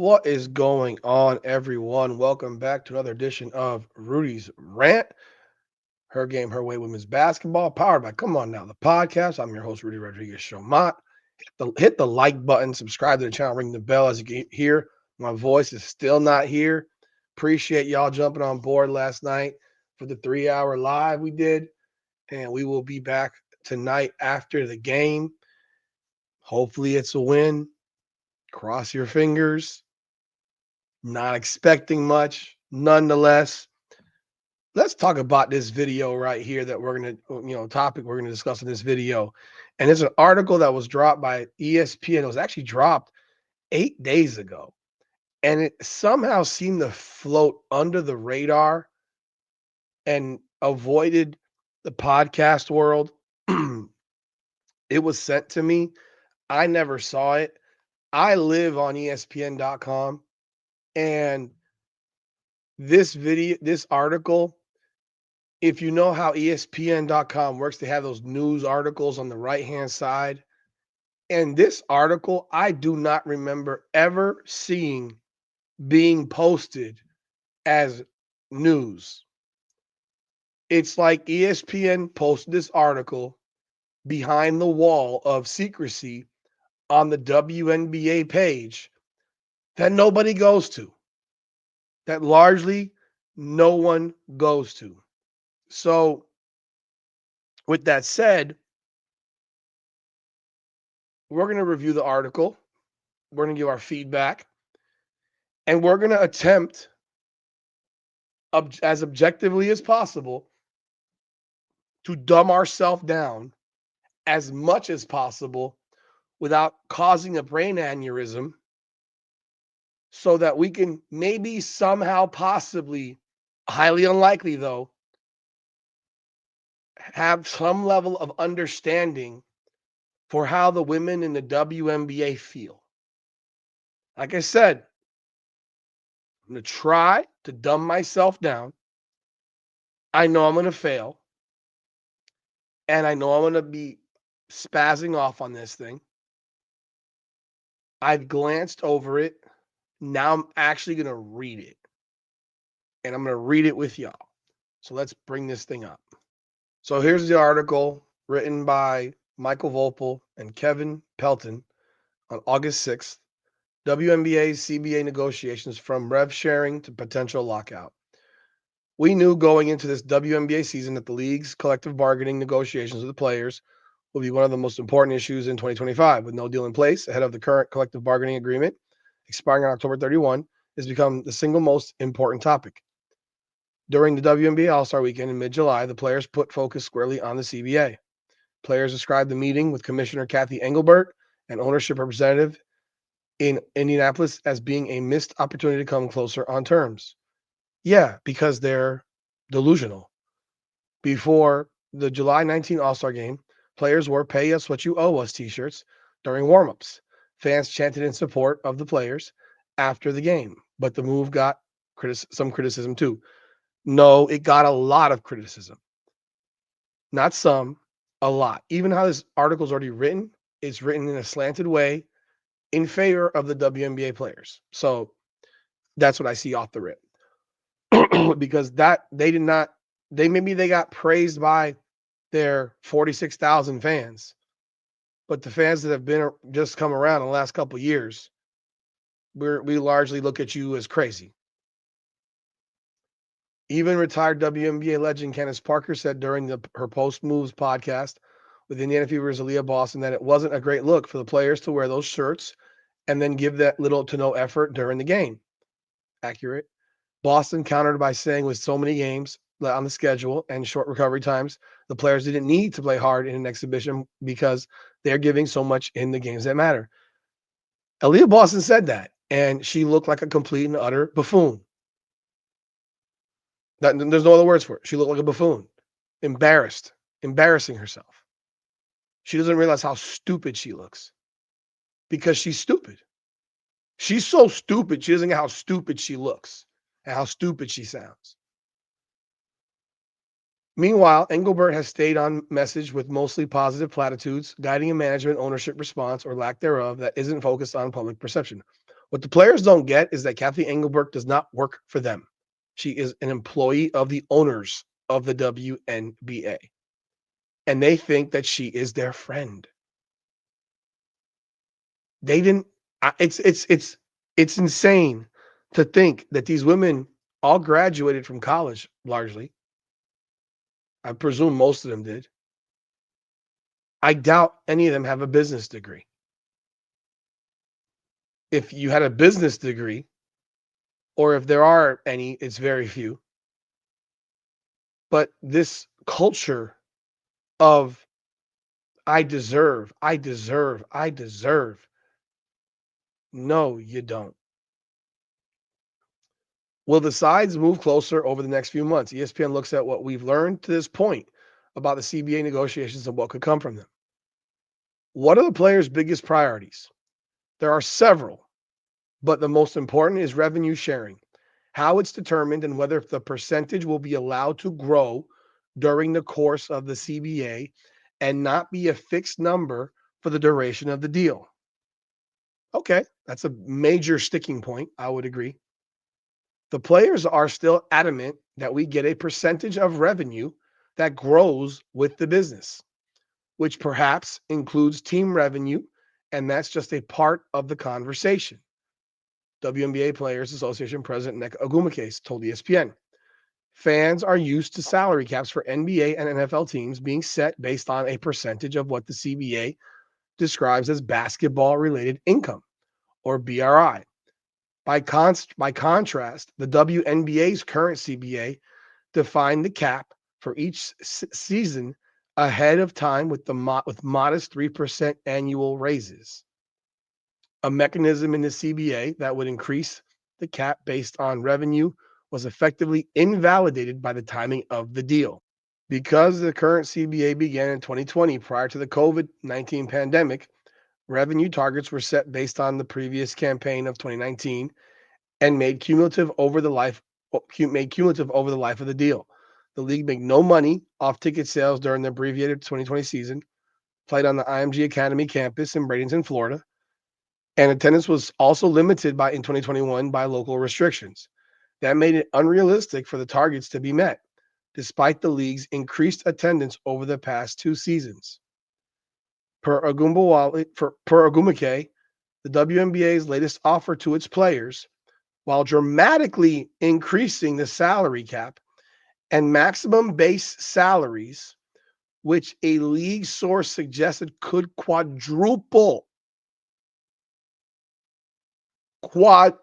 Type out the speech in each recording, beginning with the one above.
What is going on, everyone? Welcome back to another edition of Rudy's Rant, Her Game, Her Way Women's Basketball, powered by Come On Now, the podcast. I'm your host, Rudy Rodriguez Showmont. Hit the like button, subscribe to the channel, ring the bell as you can hear. My voice is still not here. Appreciate y'all jumping on board last night for the 3-hour live we did. And we will be back tonight after the game. Hopefully, it's a win. Cross your fingers. Not expecting much. Nonetheless, let's talk about this video right here that we're going to, topic we're going to discuss in this video. And it's an article that was dropped by ESPN. It was actually dropped 8 days ago. And it somehow seemed to float under the radar and avoided the podcast world. It was sent to me. I never saw it. I live on ESPN.com. And this article, if you know how ESPN.com works, they have those news articles on the right-hand side. And this article, I do not remember ever seeing being posted as news. It's like ESPN posted this article behind the wall of secrecy on the WNBA page that nobody goes to, that largely no one goes to. So, with that said, we're going to review the article. We're going to give our feedback. And we're going to attempt, as objectively as possible, to dumb ourselves down as much as possible without causing a brain aneurysm so that we can maybe somehow, possibly, highly unlikely though, have some level of understanding for how the women in the WNBA feel. Like I said, I'm going to try to dumb myself down. I know I'm going to fail. And I know I'm going to be spazzing off on this thing. I've glanced over it. Now I'm actually going to read it. And I'm going to read it with y'all. So let's bring this thing up. So here's the article written by Michael Volpel and Kevin Pelton on August 6th. WNBA CBA negotiations from rev sharing to potential lockout. We knew going into this WNBA season that the league's collective bargaining negotiations with the players will be one of the most important issues in 2025. With no deal in place ahead of the current collective bargaining agreement expiring on October 31, has become the single most important topic. During the WNBA All-Star Weekend in mid-July, the players put focus squarely on the CBA. Players described the meeting with Commissioner Kathy Engelbert, an ownership representative in Indianapolis, as being a missed opportunity to come closer on terms. Yeah, because they're delusional. Before the July 19 All-Star Game, players wore "Pay Us What You Owe Us" t-shirts during warm-ups. Fans chanted in support of the players after the game, but the move got some criticism too. No, it got a lot of criticism. Not some, a lot. Even how this article is already written, it's written in a slanted way in favor of the WNBA players. So that's what I see off the rip. Because that they did not, they got praised by their 46,000 fans, but the fans that have been just come around in the last couple of years, we largely look at you as crazy. Even retired WNBA legend Candace Parker said during her Post Moves podcast with Indiana Fever's Aaliyah Boston that it wasn't a great look for the players to wear those shirts and then give that little to no effort during the game. Accurate. Boston countered by saying with so many games on the schedule and short recovery times, the players didn't need to play hard in an exhibition because they're giving so much in the games that matter. Aaliyah Boston said that, and she looked like a complete and utter buffoon. There's no other words for it. She looked like a buffoon, embarrassing herself. She doesn't realize how stupid she looks because she's stupid. She's so stupid, she doesn't get how stupid she looks and how stupid she sounds. Meanwhile, Engelbert has stayed on message with mostly positive platitudes, guiding a management ownership response or lack thereof that isn't focused on public perception. What the players don't get is that Kathy Engelbert does not work for them. She is an employee of the owners of the WNBA. And they think that she is their friend. They didn't it's insane to think that these women all graduated from college largely. I presume most of them did. I doubt any of them have a business degree. If you had a business degree, or if there are any, it's very few. But this culture of I deserve, I deserve, I deserve. No, you don't. Will the sides move closer over the next few months? ESPN looks at what we've learned to this point about the CBA negotiations and what could come from them. What are the players' biggest priorities? There are several, but the most important is revenue sharing, how it's determined, and whether the percentage will be allowed to grow during the course of the CBA and not be a fixed number for the duration of the deal. Okay, that's a major sticking point. I would agree. The players are still adamant that we get a percentage of revenue that grows with the business, which perhaps includes team revenue, and that's just a part of the conversation. WNBA Players Association President Nick Agumake told ESPN. Fans are used to salary caps for NBA and NFL teams being set based on a percentage of what the CBA describes as basketball-related income, or BRI. By contrast, the WNBA's current CBA defined the cap for each season ahead of time with modest 3% annual raises. A mechanism in the CBA that would increase the cap based on revenue was effectively invalidated by the timing of the deal. Because the current CBA began in 2020 prior to the COVID-19 pandemic, revenue targets were set based on the previous campaign of 2019 and made cumulative over the life of the deal. The league made no money off ticket sales during the abbreviated 2020 season, played on the IMG Academy campus in Bradenton, Florida, and attendance was also limited in 2021 by local restrictions. That made it unrealistic for the targets to be met, despite the league's increased attendance over the past 2 seasons. Per Agumake, the WNBA's latest offer to its players, while dramatically increasing the salary cap and maximum base salaries, which a league source suggested could quadruple. Quadruple.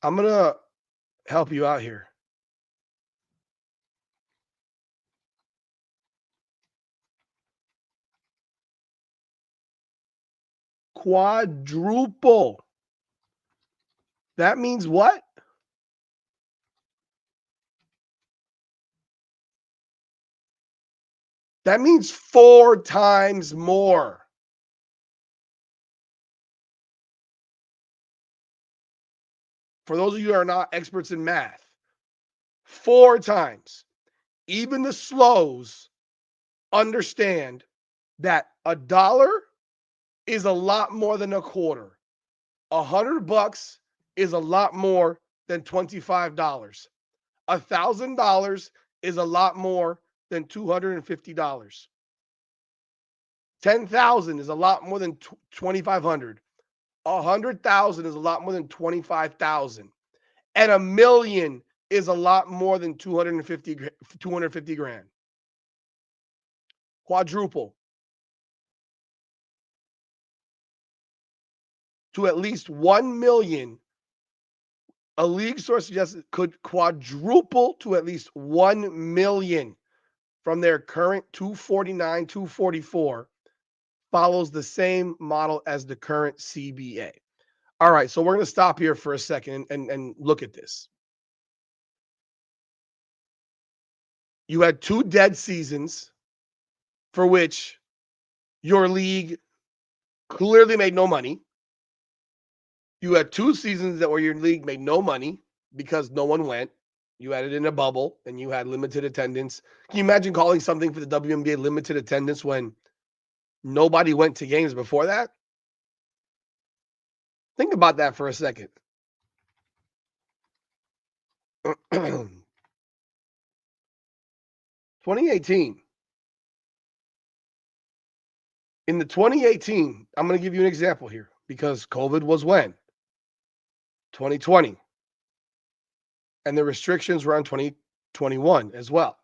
I'm going to help you out here. Quadruple. That means what? That means 4 times more. For those of you who are not experts in math, 4 times. Even the slows understand that $1 is a lot more than a quarter. $100 is a lot more than $25. $1,000 is a lot more than $250. 10,000 is a lot more than 2,500. 100,000 is a lot more than 25,000. And $1 million is a lot more than 250 grand. Quadruple. To at least 1 million, a league source suggests it could quadruple to at least 1 million from their current 249, 244, follows the same model as the current CBA. All right, so we're going to stop here for a second and look at this. You had 2 dead seasons for which your league clearly made no money. You had 2 seasons where your league made no money because no one went. You had it in a bubble and you had limited attendance. Can you imagine calling something for the WNBA limited attendance when nobody went to games before that? Think about that for a second. 2018. In the 2018, I'm going to give you an example here because COVID was when? 2020. And the restrictions were on 2021 as well.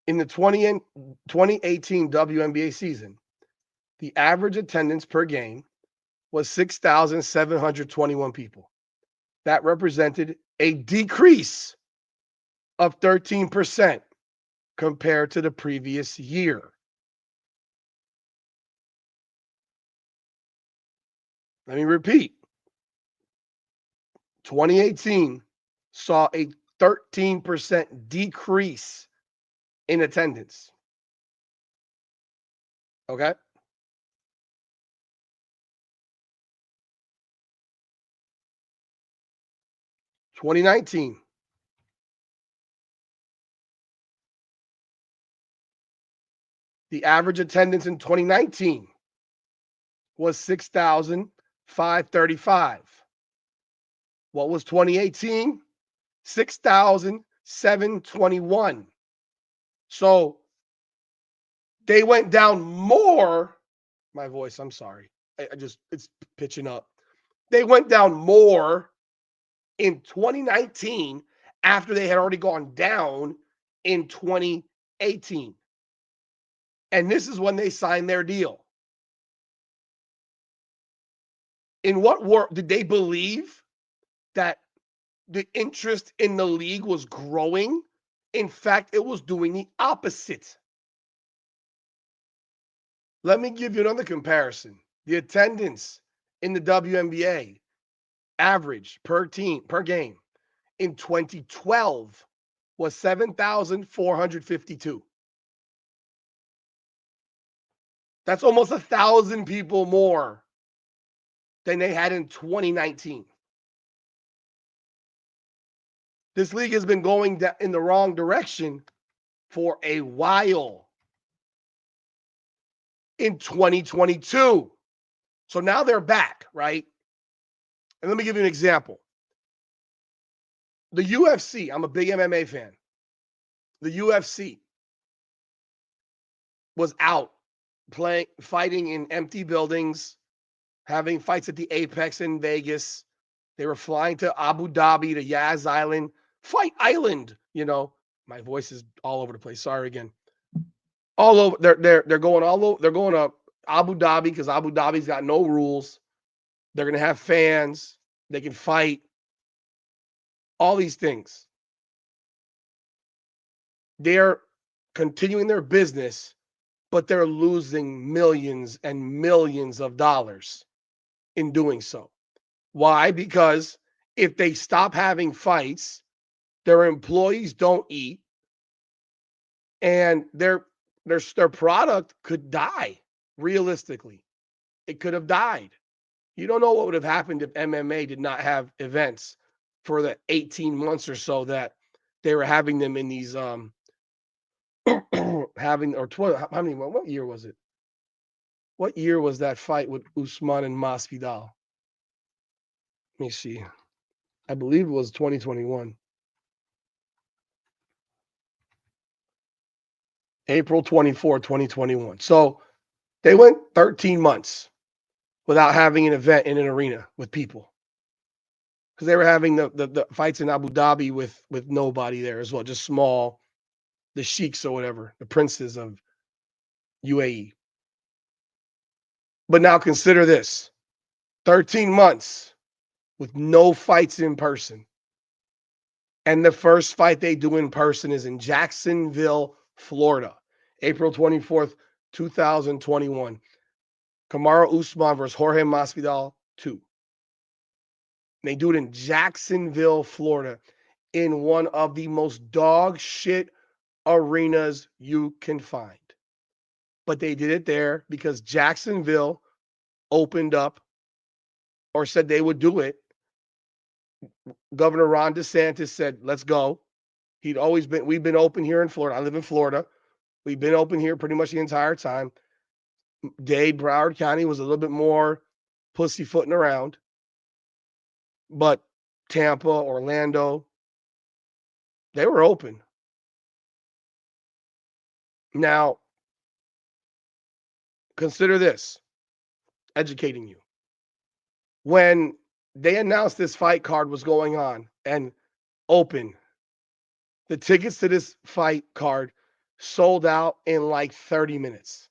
In the 2018 WNBA season, the average attendance per game was 6,721 people. That represented a decrease of 13% compared to the previous year. Let me repeat. 2018 saw a 13% decrease in attendance. Okay? $2019. The average attendance in 2019 was 6,535. What was 2018? 6,721. So they went down more. My voice, I'm sorry. It's pitching up. They went down more in 2019 after they had already gone down in 2018. And this is when they signed their deal. In what world did they believe that the interest in the league was growing? In fact, it was doing the opposite. Let me give you another comparison. The attendance in the WNBA average per game in 2012 was 7,452. That's almost 1,000 people more than they had in 2019. This league has been going in the wrong direction for a while. In 2022. So now they're back, right? And let me give you an example. The UFC, I'm a big MMA fan. The UFC was out fighting in empty buildings, having fights at the Apex in Vegas. They were flying to Abu Dhabi, to Yas Island, Fight Island, My voice is all over the place. Sorry again. All over. They're going all over. They're going to Abu Dhabi because Abu Dhabi's got no rules. They're going to have fans. They can fight. All these things. They're continuing their business, but they're losing millions and millions of dollars in doing so. Why? Because if they stop having fights, their employees don't eat, and their product could die. Realistically, it could have died. You don't know what would have happened if MMA did not have events for the 18 months or so that they were having them in these having, or 12, how many, what year was it? What year was that fight with Usman and Masvidal? Let me see. I believe it was 2021. April 24, 2021. So they went 13 months without having an event in an arena with people. Because they were having the fights in Abu Dhabi with nobody there as well, just small, the sheiks or whatever, the princes of UAE. But now consider this, 13 months with no fights in person. And the first fight they do in person is in Jacksonville, Florida, April 24th, 2021. Kamaru Usman versus Jorge Masvidal 2. They do it in Jacksonville, Florida, in one of the most dog shit arenas you can find. But they did it there because Jacksonville opened up or said they would do it. Governor Ron DeSantis said, let's go. We've been open here in Florida. I live in Florida. We've been open here pretty much the entire time. Dade, Broward County was a little bit more pussyfooting around, but Tampa, Orlando, they were open. Now, consider this, educating you. When they announced this fight card was going on and open, the tickets to this fight card sold out in like 30 minutes.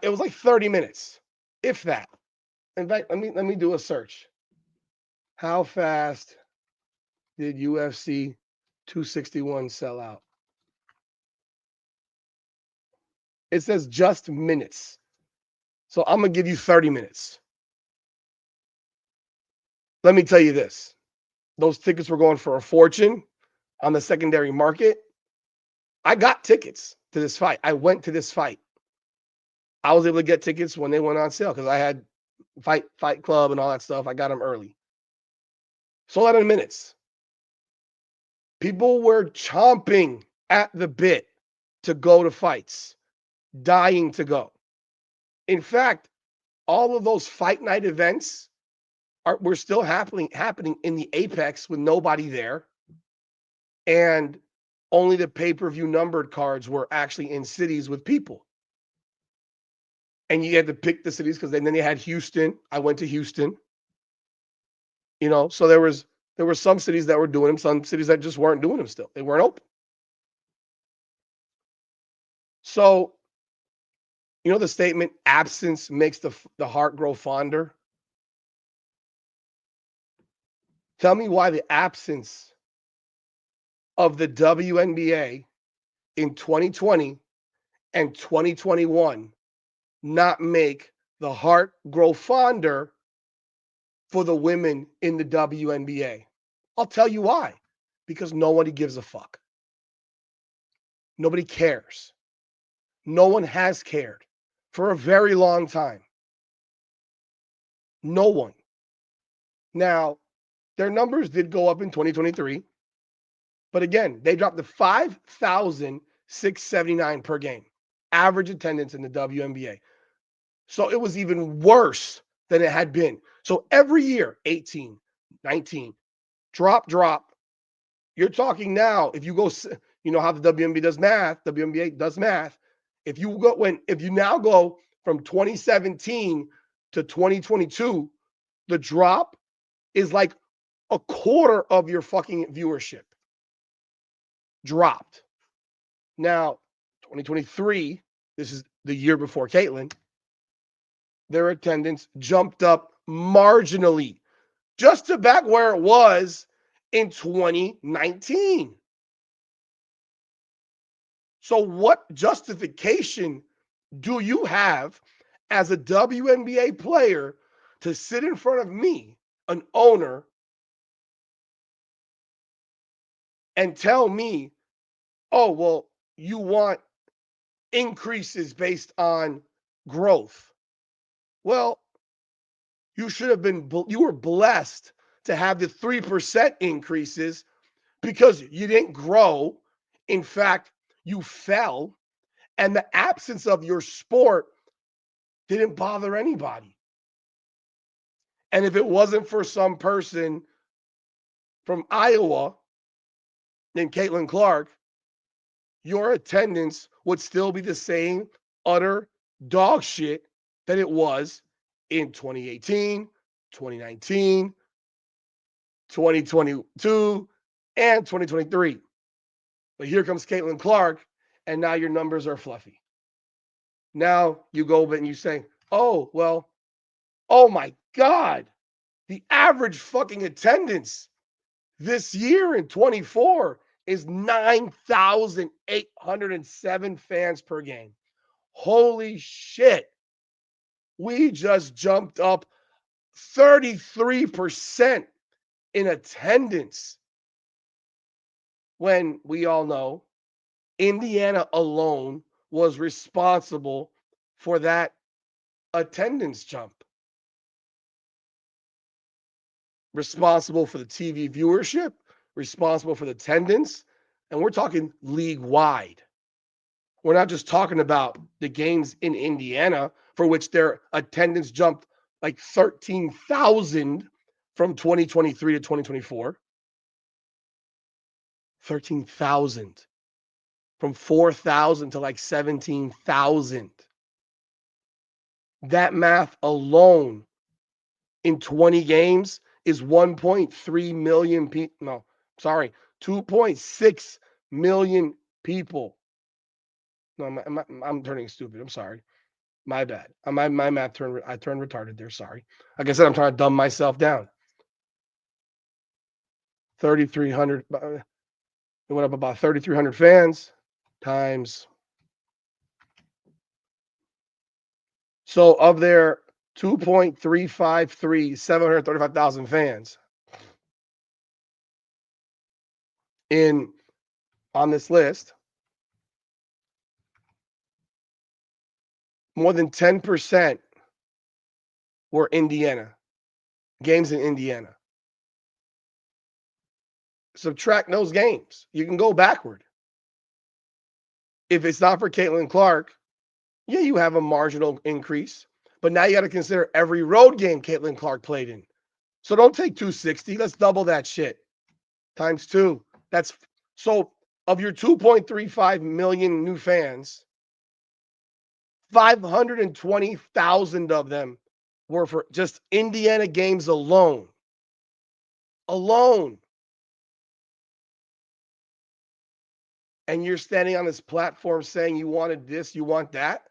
It was like 30 minutes, if that. In fact, let me do a search. How fast did UFC 261 sell out? It says just minutes. So I'm going to give you 30 minutes. Let me tell you this. Those tickets were going for a fortune on the secondary market. I got tickets to this fight. I went to this fight. I was able to get tickets when they went on sale because I had Fight Club and all that stuff. I got them early. Sold out in minutes. People were chomping at the bit to go to fights, dying to go. In fact, all of those fight night events were still happening in the Apex with nobody there. And only the pay-per-view numbered cards were actually in cities with people. And you had to pick the cities because then they had Houston. I went to Houston. So there were some cities that were doing them, some cities that just weren't doing them still. They weren't open. So, the statement, absence makes the heart grow fonder. Tell me why the absence of the WNBA in 2020 and 2021 not make the heart grow fonder for the women in the WNBA. I'll tell you why. Because nobody gives a fuck. Nobody cares. No one has cared for a very long time. No one. Now, their numbers did go up in 2023. But again, they dropped to 5,679 per game. Average attendance in the WNBA. So it was even worse than it had been. So every year, 18, 19, drop. You're talking now, if you go, how the WNBA does math. If you now go from 2017 to 2022, the drop is like a quarter of your fucking viewership dropped. Now, 2023, this is the year before Caitlin, their attendance jumped up marginally, just to back where it was in 2019. So what justification do you have as a WNBA player to sit in front of me, an owner, and tell me, oh, well, you want increases based on growth? Well, you were blessed to have the 3% increases because you didn't grow. In fact, you fell, and the absence of your sport didn't bother anybody. And if it wasn't for some person from Iowa named Caitlin Clark, your attendance would still be the same utter dog shit that it was in 2018, 2019, 2022, and 2023. But here comes Caitlin Clark, and now your numbers are fluffy. Now you go and you say, oh, well, oh my God, the average fucking attendance this year in 24 is 9,807 fans per game. Holy shit. We just jumped up 33% in attendance when we all know Indiana alone was responsible for that attendance jump. Responsible for the TV viewership, responsible for the attendance, and we're talking league-wide. We're not just talking about the games in Indiana, for which their attendance jumped like 13,000 from 2023 to 2024. 13,000 from 4,000 to like 17,000. That math alone in 20 games is 1.3 million people. No, sorry, 2.6 million people. No, I'm turning stupid. I'm sorry. My bad. My math turned. I turned retarded there. Sorry. Like I said, I'm trying to dumb myself down. 3,300. It went up about 3,300 fans times. So of their 2.353, 735,000 fans on this list, more than 10% were Indiana, games in Indiana. Subtract those games. You can go backward. If it's not for Caitlin Clark, yeah, you have a marginal increase. But now you got to consider every road game Caitlin Clark played in. So don't take 260. Let's double that shit times 2. That's so of your 2.35 million new fans, 520,000 of them were for just Indiana games alone. Alone. And you're standing on this platform saying you wanted this, you want that.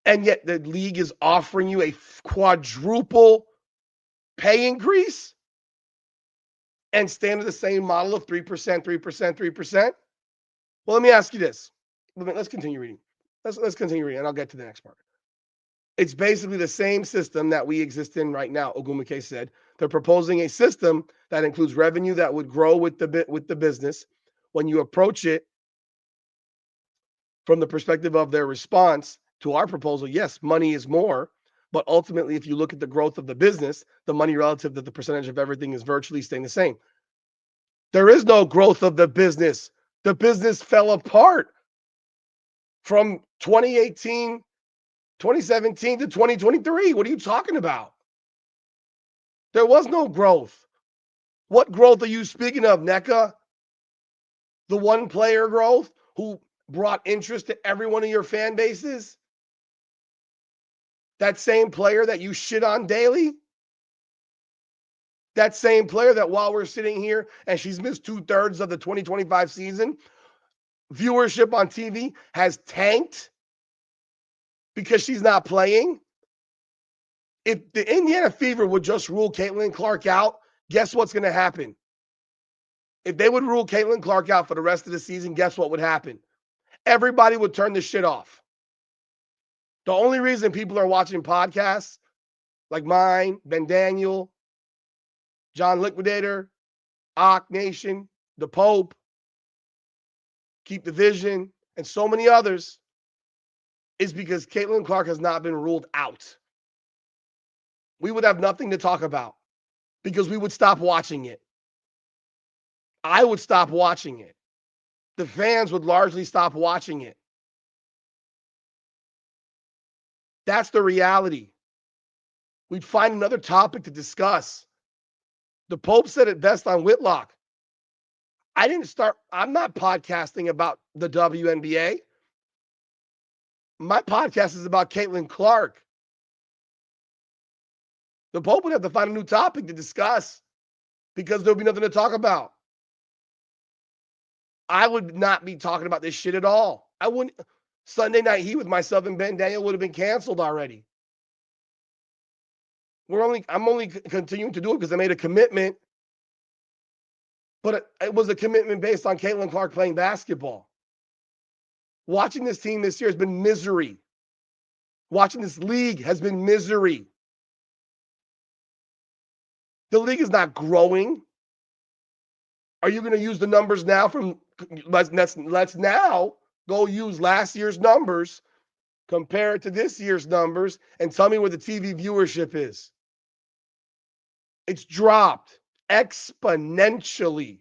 And yet the league is offering you a quadruple pay increase and stand to the same model of 3%, 3%, 3%. Well, let me ask you this. Let's continue reading. Let's continue reading, and I'll get to the next part. It's basically the same system that we exist in right now, Ogumake said. They're proposing a system that includes revenue that would grow with the business. When you approach it from the perspective of their response to our proposal, yes, money is more, but ultimately, if you look at the growth of the business, the money relative to the percentage of everything is virtually staying the same. There is no growth of the business. The business fell apart from 2017 to 2023. What are you talking about? There was no growth. What growth are you speaking of, NECA? The one player growth who brought interest to every one of your fan bases? That same player that you shit on daily? That same player that while we're sitting here and she's missed 2/3 of the 2025 season, viewership on TV has tanked because she's not playing? If the Indiana Fever would just rule Caitlin Clark out, guess what's going to happen? If they would rule Caitlin Clark out for the rest of the season, guess what would happen? Everybody would turn this shit off. The only reason people are watching podcasts like mine, Ben Daniel, John Liquidator, Ock Nation, The Pope, Keep the Vision, and so many others is because Caitlin Clark has not been ruled out. We would have nothing to talk about because we would stop watching it. I would stop watching it. The fans would largely stop watching it. That's the reality. We'd find another topic to discuss. The Pope said it best on Whitlock. I'm not podcasting about the WNBA. My podcast is about Caitlin Clark. The Pope would have to find a new topic to discuss because there'll be nothing to talk about. I would not be talking about this shit at all. I wouldn't. Sunday Night Heat with myself and Ben Daniel would have been canceled already. I'm only continuing to do it because I made a commitment, but it was a commitment based on Caitlin Clark playing basketball. Watching this team this year has been misery. Watching this league has been misery. The league is not growing. Are you going to use the numbers now let's now go use last year's numbers, compare it to this year's numbers, and tell me where the TV viewership is. It's dropped exponentially.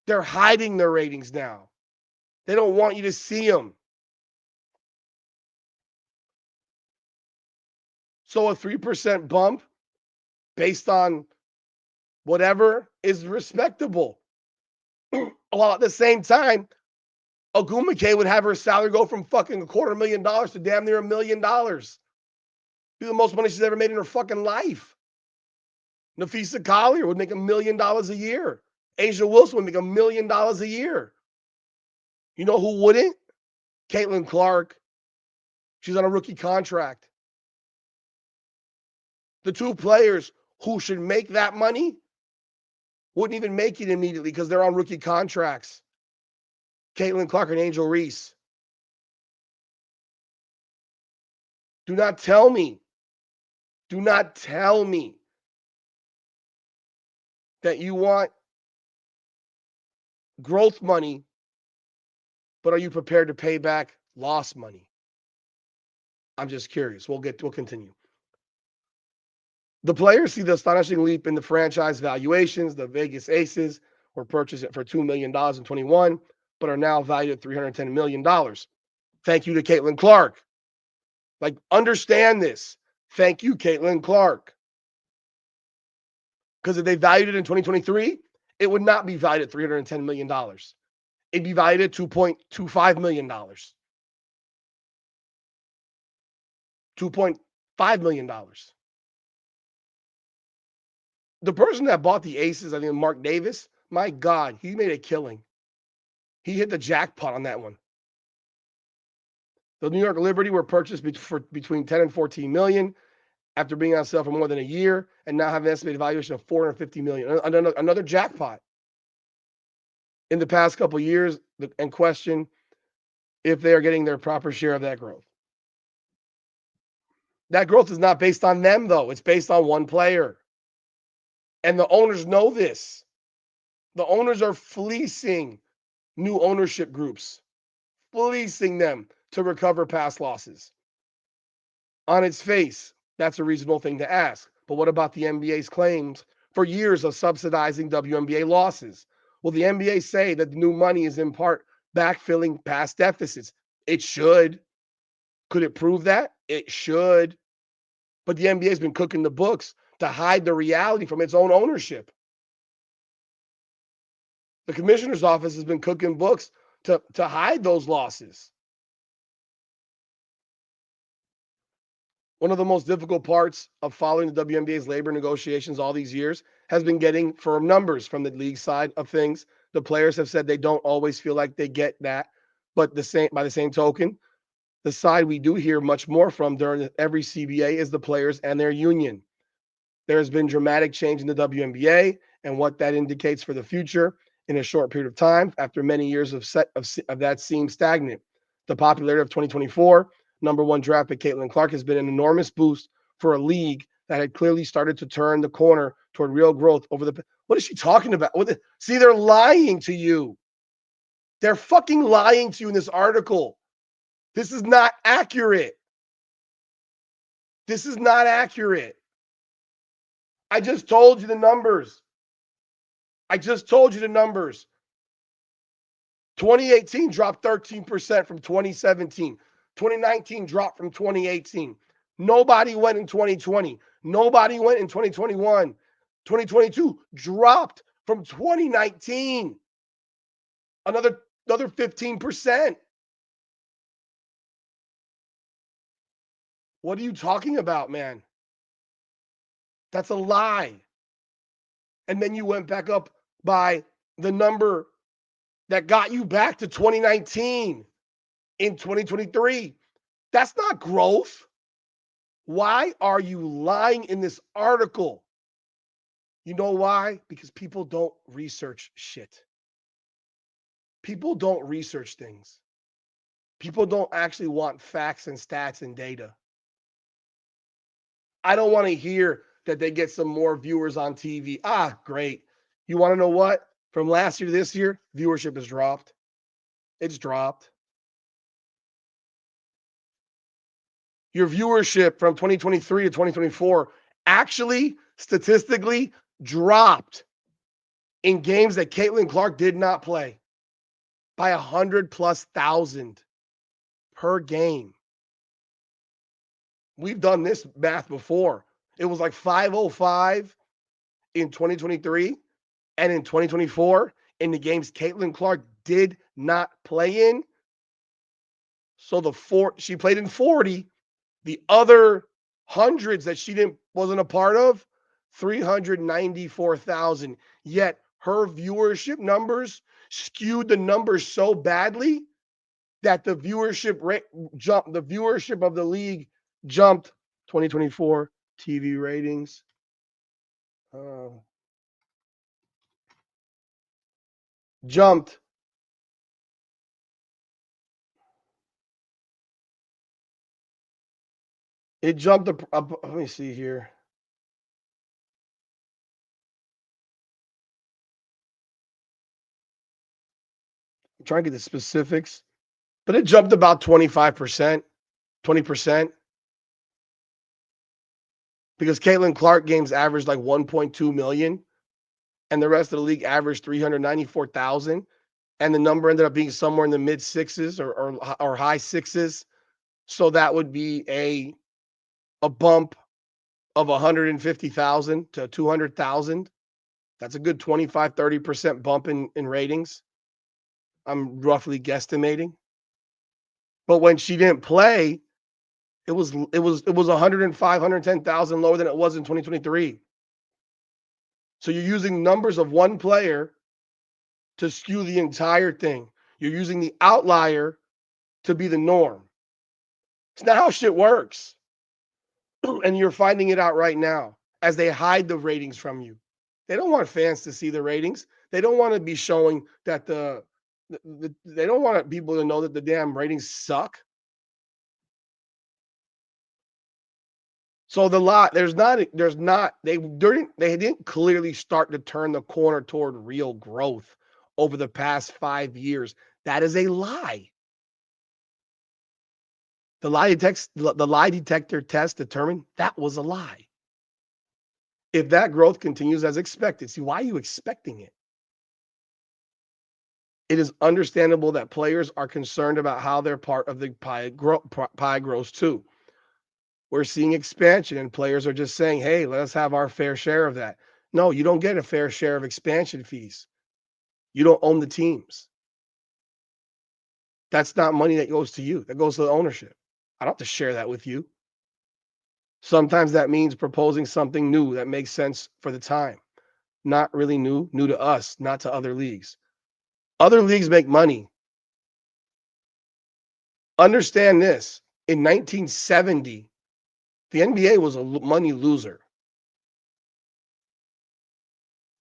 They're hiding their ratings now. They don't want you to see them. So a 3% bump based on whatever is respectable. While at the same time, Ogumake would have her salary go from fucking $250,000 to damn near $1 million. Be the most money she's ever made in her fucking life. Nafisa Collier would make $1 million a year. Asia Wilson would make $1 million a year. You know who wouldn't? Caitlin Clark. She's on a rookie contract. The two players who should make that money wouldn't even make it immediately because they're on rookie contracts. Caitlin Clark and Angel Reese. Do not tell me that you want growth money, but are you prepared to pay back lost money? I'm just curious. We'll continue. The players see the astonishing leap in the franchise valuations. The Vegas Aces were purchased for $2 million in 21, but are now valued at $310 million. Thank you to Caitlin Clark. Like, understand this. Thank you, Caitlin Clark. Because if they valued it in 2023, it would not be valued at $310 million. It'd be valued at $2.25 million. $2.5 million. The person that bought the Aces, I think Mark Davis, my God, he made a killing. He hit the jackpot on that one. The New York Liberty were purchased for between 10 and 14 million after being on sale for more than a year and now have an estimated valuation of 450 million. Another jackpot. In the past couple of years, and question if they are getting their proper share of that growth. That growth is not based on them, though. It's based on one player. And the owners know this. The owners are fleecing new ownership groups, fleecing them to recover past losses. On its face, that's a reasonable thing to ask. But what about the NBA's claims for years of subsidizing WNBA losses? Will the NBA say that the new money is in part backfilling past deficits? It should. Could it prove that? It should. But the NBA has been cooking the books to hide the reality from its own ownership. The commissioner's office has been cooking books to hide those losses. One of the most difficult parts of following the WNBA's labor negotiations all these years has been getting firm numbers from the league side of things. The players have said they don't always feel like they get that, but by the same token, the side we do hear much more from during every CBA is the players and their union. There has been dramatic change in the WNBA and what that indicates for the future in a short period of time after many years of that seemed stagnant. The popularity of 2024 number one draft pick Caitlin Clark has been an enormous boost for a league that had clearly started to turn the corner toward real growth over the. What is she talking about? See, they're lying to you. They're fucking lying to you in this article. This is not accurate. This is not accurate. I just told you the numbers. 2018 dropped 13% from 2017. 2019 dropped from 2018. Nobody went in 2020. Nobody went in 2021. 2022 dropped from 2019. Another 15%. What are you talking about, man? That's a lie. And then you went back up by the number that got you back to 2019 in 2023. That's not growth. Why are you lying in this article? You know why? Because people don't research shit. People don't research things. People don't actually want facts and stats and data. I don't want to hear that they get some more viewers on TV. Great. You want to know what? From last year to this year, viewership has dropped. It's dropped. Your viewership from 2023 to 2024 actually statistically dropped. in games that Caitlin Clark did not play by 100,000+ per game. We've done this math before. It was like 505 in 2023, and in 2024, in the games Caitlin Clark did not play in. So she played in 40. The other hundreds that she wasn't a part of, 394,000. Yet her viewership numbers skewed the numbers so badly that the viewership rate jumped. The viewership of the league jumped. 2024 TV ratings. Jumped. It jumped up. Let me see here. I'm trying to get the specifics, but it jumped about 25%, 20%. Because Caitlin Clark games averaged like 1.2 million, and the rest of the league averaged 394,000, and the number ended up being somewhere in the mid sixes or high sixes. So that would be a bump of 150,000 to 200,000. That's a good 25-30% bump in ratings. I'm roughly guesstimating. But when she didn't play, it was 105, 110,000 lower than it was in 2023. So you're using numbers of one player to skew the entire thing. You're using the outlier to be the norm. It's not how shit works. And you're finding it out right now as they hide the ratings from you. They don't want fans to see the ratings. They don't want to be showing that they don't want people to know that the damn ratings suck. So they didn't clearly start to turn the corner toward real growth over the past 5 years. That is a lie. The lie detector test determined that was a lie. If that growth continues as expected, see, why are you expecting it? It is understandable that players are concerned about how their part of the pie grows too. We're seeing expansion and players are just saying, hey, let us have our fair share of that. No, you don't get a fair share of expansion fees. You don't own the teams. That's not money that goes to you. That goes to the ownership. I don't have to share that with you. Sometimes that means proposing something new that makes sense for the time. Not really new to us, not to other leagues. Other leagues make money. Understand this. In 1970, the NBA was a money loser.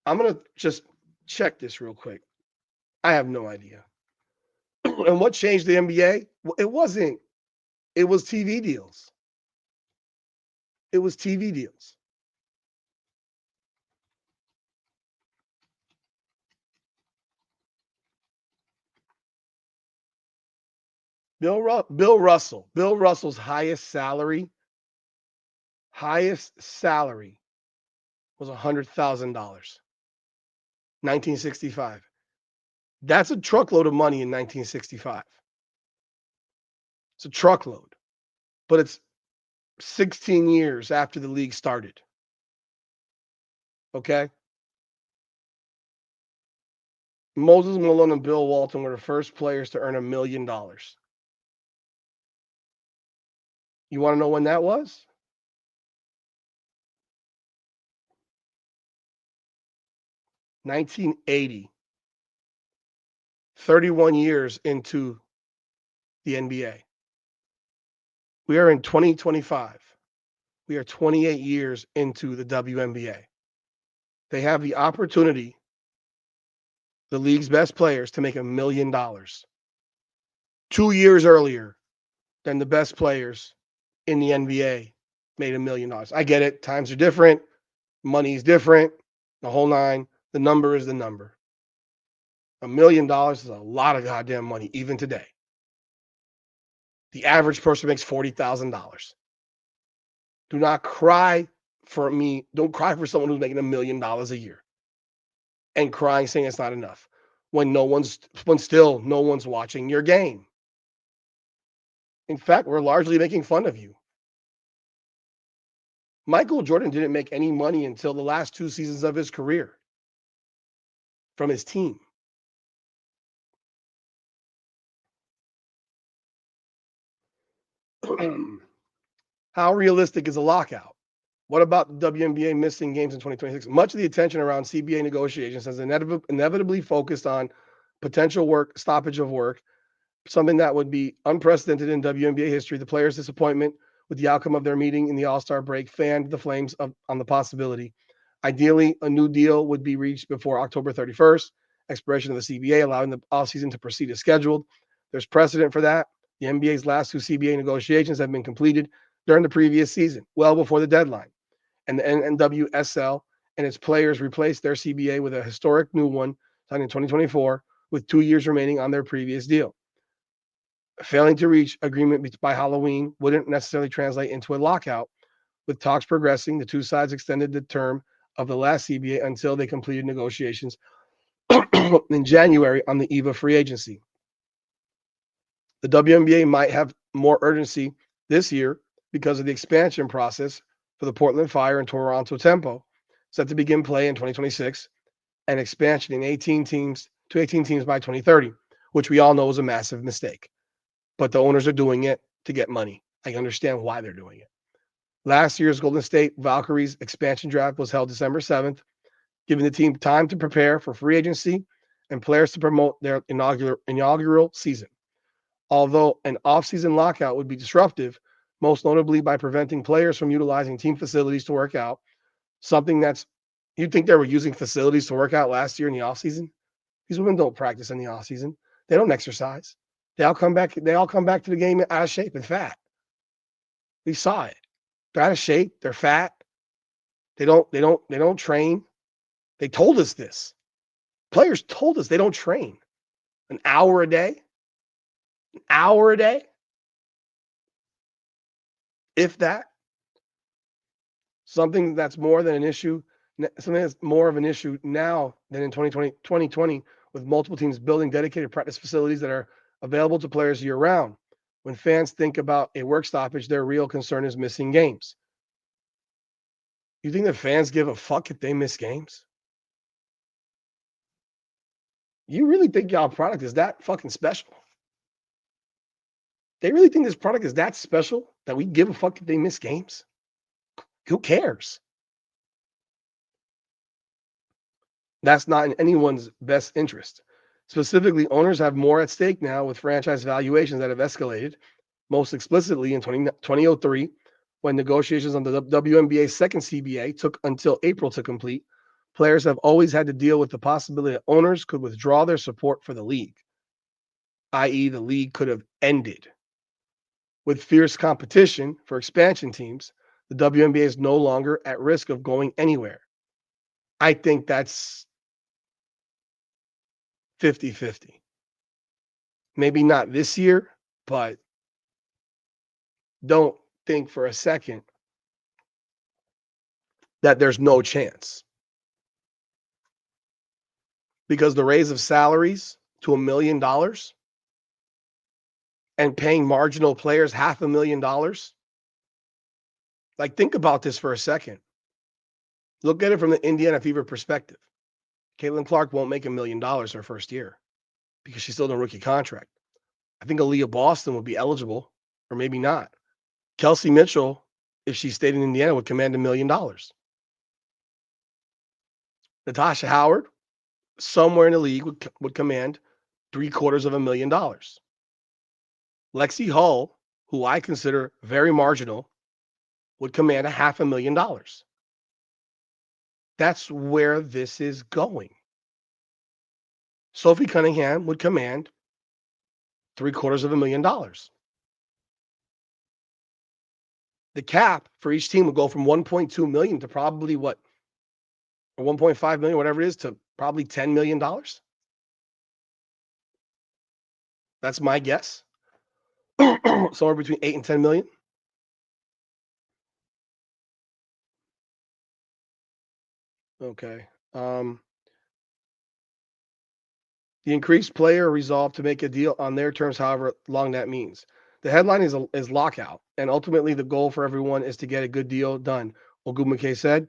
I'm going to just check this real quick. I have no idea. And what changed the NBA? It was TV deals. It was TV deals. Bill Russell's highest salary was $100,000. 1965. That's a truckload of money in 1965. It's a truckload. But it's 16 years after the league started. Okay? Moses Malone and Bill Walton were the first players to earn $1 million. You want to know when that was? 1980. 31 years into the NBA. We are in 2025. We are 28 years into the WNBA. They have the opportunity, the league's best players, to make $1 million 2 years earlier than the best players in the NBA made $1 million. I get it. Times are different. Money's different. The whole nine. The number is the number. $1 million is a lot of goddamn money, even today. The average person makes $40,000. Do not cry for me. Don't cry for someone who's making $1 million a year. and crying saying it's not enough when still no one's watching your game. In fact, we're largely making fun of you. Michael Jordan didn't make any money until the last 2 seasons of his career from his team. How realistic is a lockout? What about the WNBA missing games in 2026? Much of the attention around CBA negotiations has inevitably focused on potential stoppage of work, something that would be unprecedented in WNBA history. The players' disappointment with the outcome of their meeting in the All-Star break fanned the flames on the possibility. Ideally, a new deal would be reached before October 31st, expiration of the CBA, allowing the offseason to proceed as scheduled. There's precedent for that. The NBA's last 2 CBA negotiations have been completed during the previous season, well before the deadline. And the NWSL and its players replaced their CBA with a historic new one signed in 2024 with 2 years remaining on their previous deal. Failing to reach agreement by Halloween wouldn't necessarily translate into a lockout. With talks progressing, the two sides extended the term of the last CBA until they completed negotiations in January on the eve of free agency. The WNBA might have more urgency this year because of the expansion process for the Portland Fire and Toronto Tempo, set to begin play in 2026, and expansion in 18 teams to 18 teams by 2030, which we all know is a massive mistake. But the owners are doing it to get money. I understand why they're doing it. Last year's Golden State Valkyries expansion draft was held December 7th, giving the team time to prepare for free agency and players to promote their inaugural season. Although an off-season lockout would be disruptive, most notably by preventing players from utilizing team facilities to work out, something that's you'd think they were using facilities to work out last year in the offseason. These women don't practice in the offseason. They don't exercise. They all come back to the game out of shape and fat. We saw it. They're out of shape, they're fat. They don't train. They told us this. Players told us they don't train. An hour a day? An hour a day? If that. Something that's more than an issue, something that's more of an issue now than in 2020 with multiple teams building dedicated practice facilities that are available to players year round. When fans think about a work stoppage, their real concern is missing games. You think the fans give a fuck if they miss games? You really think y'all product is that fucking special? They really think this product is that special that we give a fuck if they miss games? Who cares? That's not in anyone's best interest. Specifically, owners have more at stake now with franchise valuations that have escalated, most explicitly in 2003, when negotiations on the WNBA's second CBA took until April to complete. Players have always had to deal with the possibility that owners could withdraw their support for the league, i.e., the league could have ended. With fierce competition for expansion teams, the WNBA is no longer at risk of going anywhere. I think that's 50-50. Maybe not this year, but don't think for a second that there's no chance. Because the raise of salaries to $1 million and paying marginal players $500,000. Like, think about this for a second. Look at it from the Indiana Fever perspective. Caitlin Clark won't make $1 million her first year because she's still in a rookie contract. I think Aaliyah Boston would be eligible, or maybe not. Kelsey Mitchell, if she stayed in Indiana, would command $1 million. Natasha Howard, somewhere in the league, would command $750,000. Lexi Hull, who I consider very marginal, would command $500,000. That's where this is going. Sophie Cunningham would command $750,000. The cap for each team would go from 1.2 million to probably what, or 1.5 million, whatever it is, to probably $10 million. That's my guess. Somewhere between 8 and 10 million. Okay. The increased player resolve to make a deal on their terms, however long that means. The headline is lockout, and ultimately the goal for everyone is to get a good deal done. Ogumake said.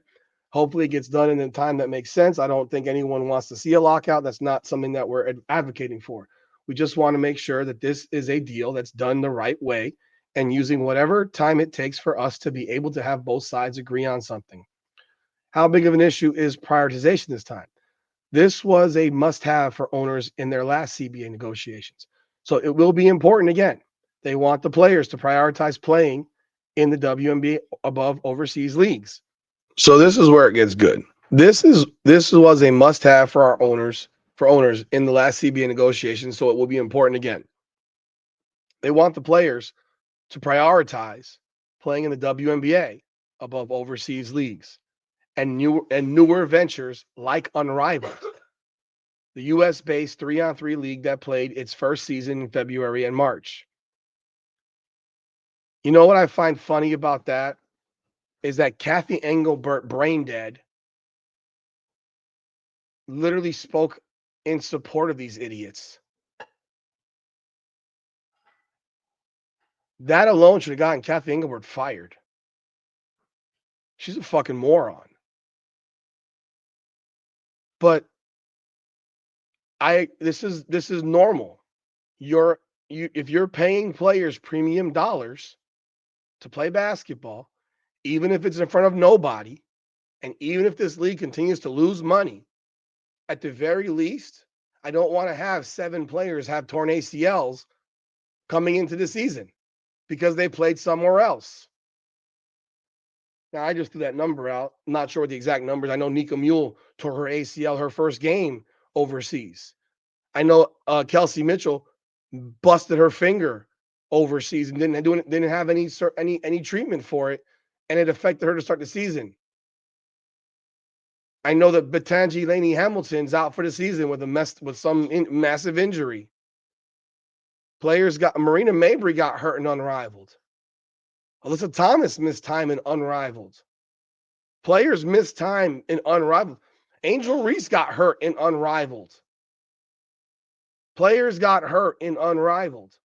Hopefully it gets done in a time that makes sense. I don't think anyone wants to see a lockout. That's not something that we're advocating for. We just want to make sure that this is a deal that's done the right way and using whatever time it takes for us to be able to have both sides agree on something. How big of an issue is prioritization this time? This was a must have for owners in their last CBA negotiations. So it will be important again. They want the players to prioritize playing in the WNBA above overseas leagues. So this is where it gets good. This was a must have for our owners in the last CBA negotiations. So it will be important again. They want the players to prioritize playing in the WNBA above overseas leagues and newer ventures like Unrivaled, the US-based 3-on-3 league that played its first season in February and March. You know what I find funny about that is that Kathy Engelbert, brain dead, literally spoke in support of these idiots. That alone should have gotten Kathy Engelbert fired. She's a fucking moron. But this is normal. If you're paying players premium dollars to play basketball, even if it's in front of nobody, and even if this league continues to lose money, at the very least, I don't want to have 7 players have torn ACLs coming into the season because they played somewhere else. Now, I just threw that number out. I'm not sure what the exact numbers. I know Nika Mule tore her ACL her first game overseas. I know Kelsey Mitchell busted her finger overseas and didn't have any treatment for it, and it affected her to start the season. I know that Batanji Laney Hamilton's out for the season with some massive injury. Marina Mabry got hurt in Unrivaled. Alyssa Thomas missed time in Unrivaled. Players missed time in Unrivaled. Angel Reese got hurt in Unrivaled. Players got hurt in Unrivaled.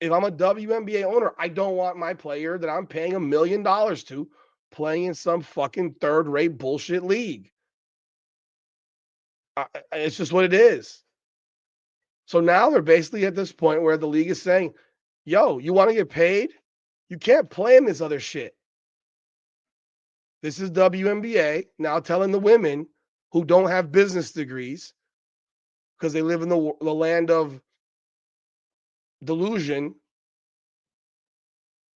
If I'm a WNBA owner, I don't want my player that I'm paying $1 million to playing in some fucking third-rate bullshit league. It's just what it is. So now they're basically at this point where the league is saying, yo, you want to get paid? You can't play in this other shit. This is WNBA now telling the women who don't have business degrees because they live in the land of delusion.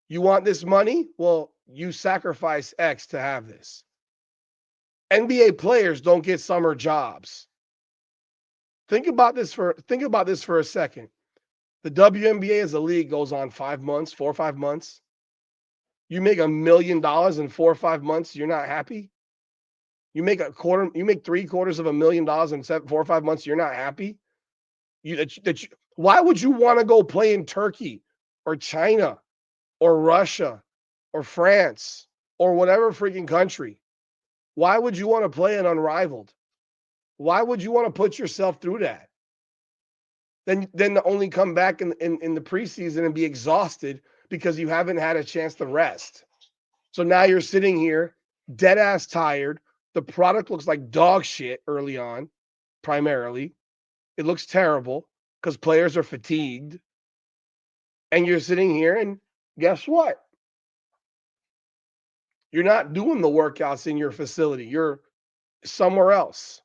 You want this money? Well, you sacrifice X to have this. NBA players don't get summer jobs. Think about this for a second. The WNBA as a league goes on 4 or 5 months. You make $1 million in 4 or 5 months, you're not happy? You make $750,000 in 4 or 5 months, you're not happy? Why would you want to go play in Turkey or China or Russia or France or whatever freaking country? Why would you want to play an Unrivaled? Why would you want to put yourself through that? Then to only come back in the preseason and be exhausted because you haven't had a chance to rest. So now you're sitting here dead ass tired. The product looks like dog shit early on, primarily. It looks terrible because players are fatigued. And you're sitting here and guess what? You're not doing the workouts in your facility. You're somewhere else.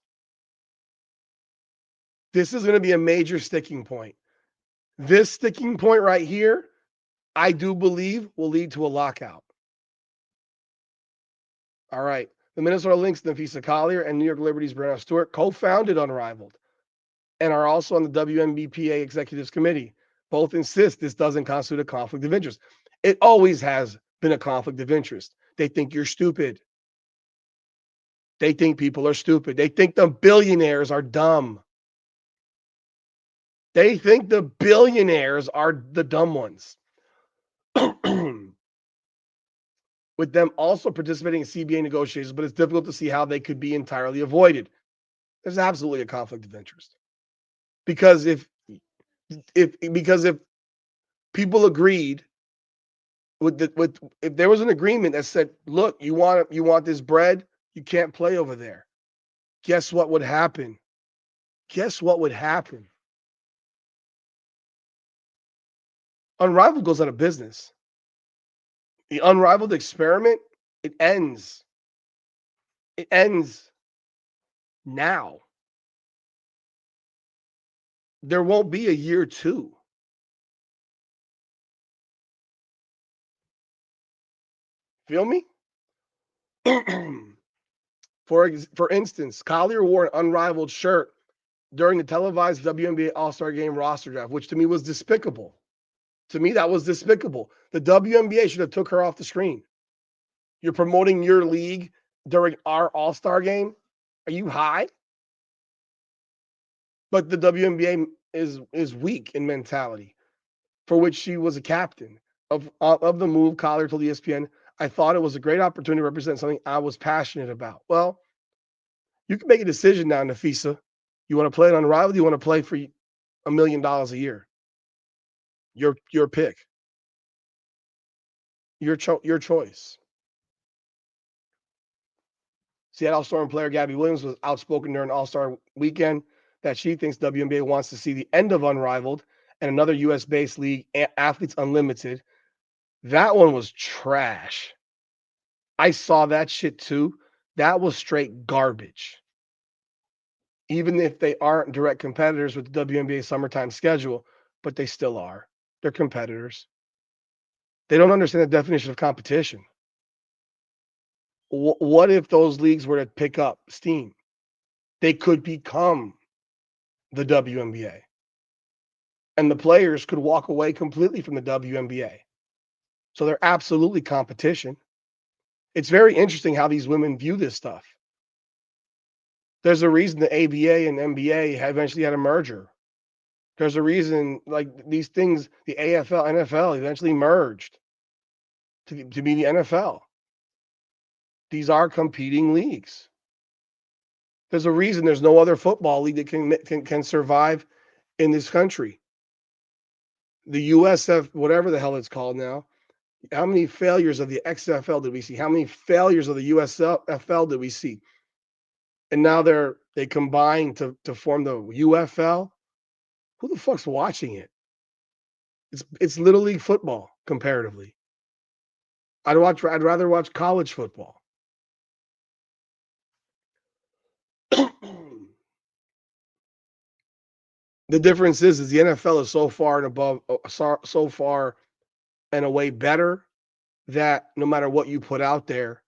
This is going to be a major sticking point. This sticking point right here, I do believe will lead to a lockout. All right. The Minnesota Lynx, Nafisa Collier, and New York Liberty's Brenna Stewart co-founded Unrivaled and are also on the WNBPA Executives Committee. Both insist this doesn't constitute a conflict of interest. It always has been a conflict of interest. They think you're stupid. They think people are stupid. They think the billionaires are dumb. They think the billionaires are the dumb ones. With them also participating in CBA negotiations, but it's difficult to see how they could be entirely avoided. There's absolutely a conflict of interest. Because if people agreed with if there was an agreement that said, look, you want this bread, you can't play over there. Guess what would happen? Guess what would happen? Unrivaled goes out of business. The Unrivaled experiment, it ends. It ends now. There won't be a year two. Feel me? For instance, Collier wore an Unrivaled shirt during the televised WNBA All-Star Game roster draft, which to me was despicable. To me, that was despicable. The WNBA should have took her off the screen. You're promoting your league during our All-Star game? Are you high? But the WNBA is weak in mentality, for which she was a captain of the move. Collier told ESPN, I thought it was a great opportunity to represent something I was passionate about. Well, you can make a decision now, Nafisa. You want to play it Unrivaled? You want to play for $1 million a year? Your pick. Your choice. Seattle Storm player Gabby Williams was outspoken during All-Star weekend that she thinks WNBA wants to see the end of Unrivaled and another U.S.-based league, Athletes Unlimited. That one was trash. I saw that shit too. That was straight garbage. Even if they aren't direct competitors with the WNBA summertime schedule, but they still are. They're competitors. They don't understand the definition of competition. What if those leagues were to pick up steam? They could become the WNBA. And the players could walk away completely from the WNBA. So they're absolutely competition. It's very interesting how these women view this stuff. There's a reason the ABA and NBA eventually had a merger. There's a reason, like these things, the AFL, NFL eventually merged to be the NFL. These are competing leagues. There's a reason there's no other football league that can survive in this country. The USF, whatever the hell it's called now, how many failures of the XFL did we see? How many failures of the USFL did we see? And now they combine to form the UFL. Who the fuck's watching it? It's Little League football comparatively. I'd rather watch college football. The difference is the NFL is so far and above, so far and away better that no matter what you put out there,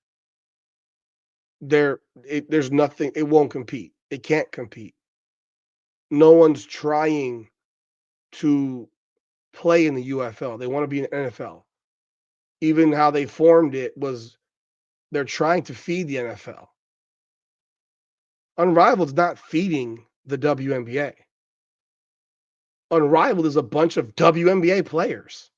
there's nothing. It won't compete. It can't compete. No one's trying to play in the UFL. They want to be in the NFL. Even how they formed it was they're trying to feed the NFL. Unrivaled's not feeding the WNBA. Unrivaled is a bunch of WNBA players.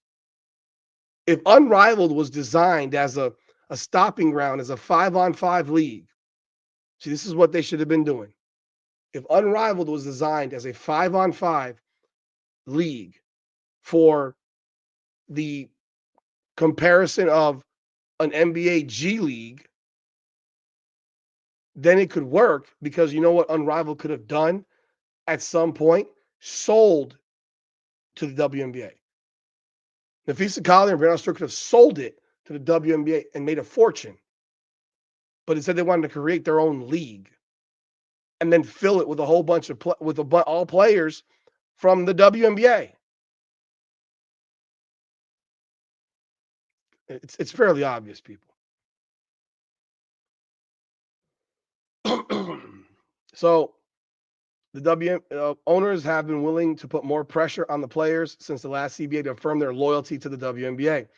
If Unrivaled was designed as a stopping ground, as a 5-on-5 league, see, this is what they should have been doing. If Unrivaled was designed as a 5-on-5 league for the comparison of an NBA G League, then it could work because you know what Unrivaled could have done at some point? Sold to the WNBA. Nafisa Collier and Brianna Stewart could have sold it to the WNBA and made a fortune. But instead they wanted to create their own league and then fill it with a whole bunch of all players from the WNBA. It's fairly obvious, people. So the owners have been willing to put more pressure on the players since the last CBA to affirm their loyalty to the WNBA.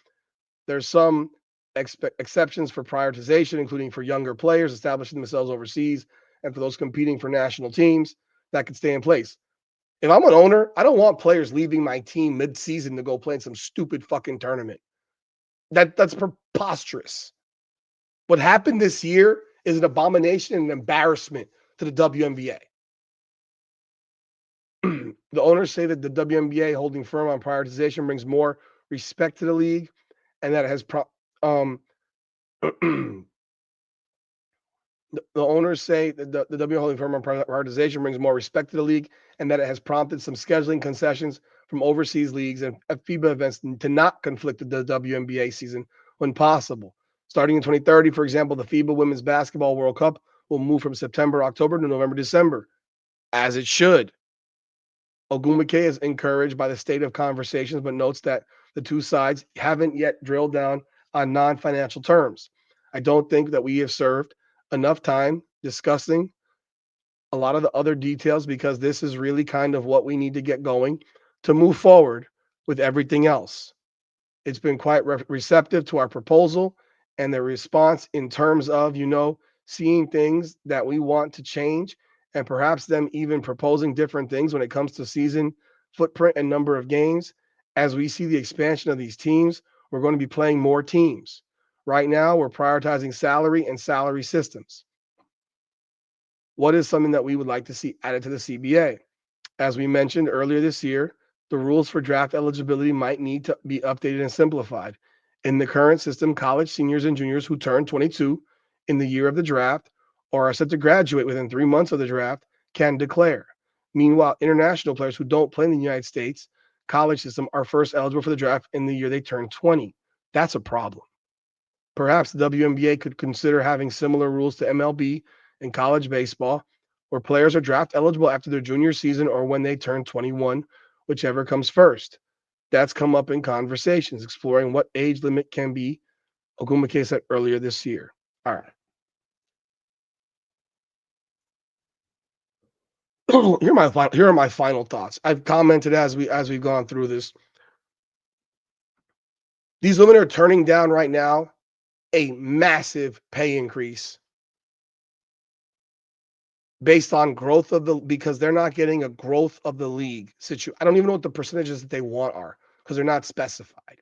There's some exceptions for prioritization, including for younger players establishing themselves overseas and for those competing for national teams that could stay in place. If I'm an owner, I don't want players leaving my team mid-season to go play in some stupid fucking tournament. That's preposterous. What happened this year is an abomination and an embarrassment to the WNBA. The owners say that the WNBA holding firm on prioritization brings more respect to the league, and that it has the owners say that the WNBA holding firm on prioritization brings more respect to the league, and that it has prompted some scheduling concessions from overseas leagues and FIBA events to not conflict with the WNBA season when possible. Starting in 2030, for example, the FIBA Women's Basketball World Cup will move from September, October to November, December, as it should. Ogumake is encouraged by the state of conversations, but notes that the two sides haven't yet drilled down on non-financial terms. I don't think that we have served enough time discussing a lot of the other details because this is really kind of what we need to get going to move forward with everything else. It's been quite receptive to our proposal and the response in terms of, seeing things that we want to change and perhaps them even proposing different things when it comes to season footprint and number of games. As we see the expansion of these teams, we're going to be playing more teams. Right now, we're prioritizing salary and salary systems. What is something that we would like to see added to the CBA? As we mentioned earlier this year, the rules for draft eligibility might need to be updated and simplified. In the current system, college seniors and juniors who turn 22 in the year of the draft or are set to graduate within 3 months of the draft can declare. Meanwhile, international players who don't play in the United States college system are first eligible for the draft in the year they turn 20. That's a problem. Perhaps the WNBA could consider having similar rules to MLB and college baseball, where players are draft eligible after their junior season or when they turn 21, whichever comes first. That's come up in conversations, exploring what age limit can be, Ogumake said earlier this year. All right. Here are my final thoughts. I've commented as we've gone through this. These women are turning down right now a massive pay increase based on growth of because they're not getting a growth of the league situation. I don't even know what the percentages that they want are because they're not specified.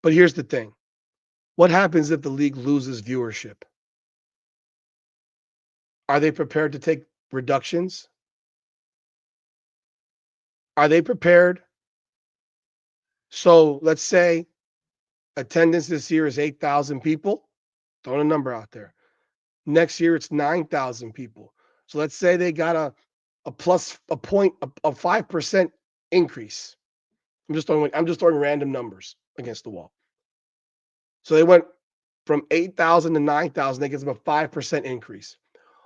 But here's the thing. What happens if the league loses viewership? Are they prepared to take reductions? Are they prepared? So let's say attendance this year is 8,000 people. Throwing a number out there. Next year it's 9,000 people. So let's say they got a 5% increase. I'm just throwing random numbers against the wall. So they went from 8,000 to 9,000. That gives them a 5% increase.